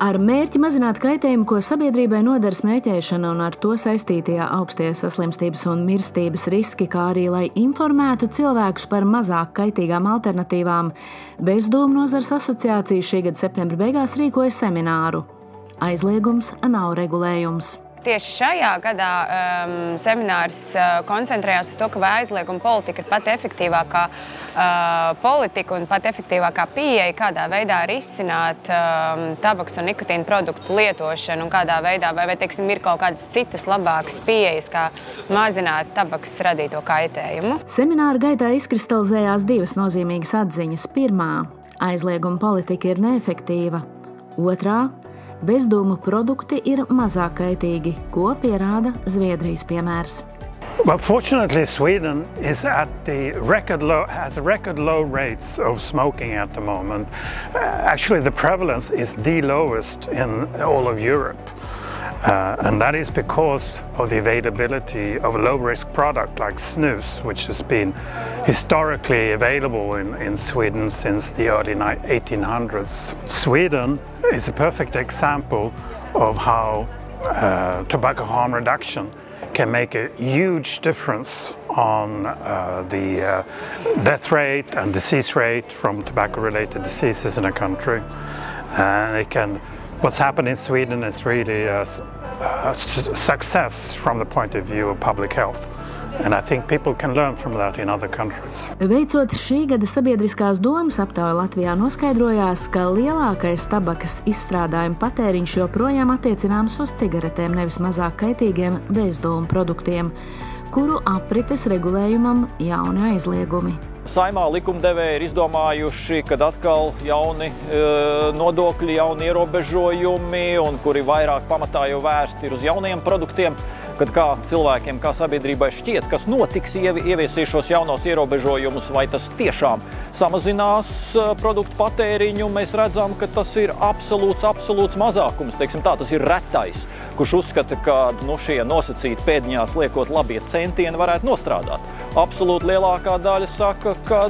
Ar mērķi mazināt kaitējumu, ko sabiedrībai nodara smēķēšana un ar to saistītie augstie saslimstības un mirstības riski, kā arī, lai informētu cilvēkus par mazāk kaitīgām alternatīvām, Bezdūmu nozares asociācija šī gada septembra beigās rīkoja semināru "Aizliegums nav regulējums". Tieši šajā gadā seminārs koncentrējās uz to, ka vai aizlieguma politika ir pat efektīvākā politika un pat efektīvākā pieeja, kādā veidā risināt tabaks un nikotīna produktu lietošanu un kādā veidā, vai teiksim, ir kaut kādas citas labākas pieejas, kā mazināt tabakas radīto kaitējumu. Semināra gaitā izkristalizējās divas nozīmīgas atziņas. Pirmā – aizlieguma politika ir neefektīva. Otrā – bezdūmu produkti ir mazāk kaitīgi, ko pierāda Zviedrijas piemērs. Well, fortunately, Sweden is has record low rates of smoking at the moment. Actually, the prevalence is the lowest in all of Europe. And that is because of the availability of a low-risk product like snus, which has been historically available in Sweden since the early 1800s. Sweden is a perfect example of how tobacco harm reduction can make a huge difference on the death rate and disease rate from tobacco-related diseases in a country. And what's happened in Sweden is really a success from the point of view of public health. And I think people can learn from that in other countries. Veicot šī gada sabiedriskās domas aptauju Latvijā, noskaidrojās, ka lielākais tabakas izstrādājuma patēriņš joprojām attiecināms uz cigaretēm, nevis mazāk kaitīgiem bezdūmu produktiem, kuru aprites regulējumam jauni aizliegumi. Saimā likumdevēji ir izdomājuši, kad atkal jauni nodokļi, jauni ierobežojumi, un kuri vairāk pamatā jau vērsti ir uz jauniem produktiem, kad kā cilvēkiem, kā sabiedrībai šķiet, kas notiks, ieviesīs šos jaunos ierobežojumus, vai tas tiešām samazinās produktu patēriņu, mēs redzam, ka tas ir absolūts mazākums. Teiksim tā, tas ir retais, kurš uzskata, ka šie nosacīti pēdiņās liekot labie centieni varētu nostrādāt. Absolūti lielākā daļa saka, ka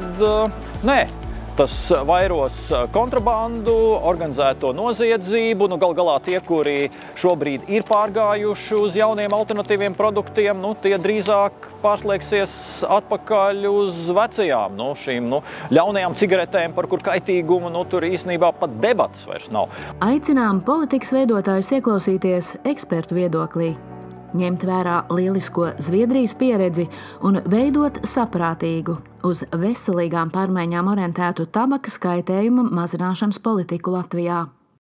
nē. Tas vairos kontrabandu, organizēto noziedzību, gal galā tie, kuri šobrīd ir pārgājuši uz jauniem alternatīviem produktiem, tie drīzāk pārslēgsies atpakaļ uz vecajām, šīm ļaunajām cigaretēm, par kur kaitīgumu tur īstenībā pat debats vairs nav. Aicinām politikas veidotājus ieklausīties ekspertu viedoklī, ņemt vērā lielisko Zviedrijas pieredzi un veidot saprātīgu, uz veselīgām pārmaiņām orientētu tabakas kaitējuma mazināšanas politiku Latvijā.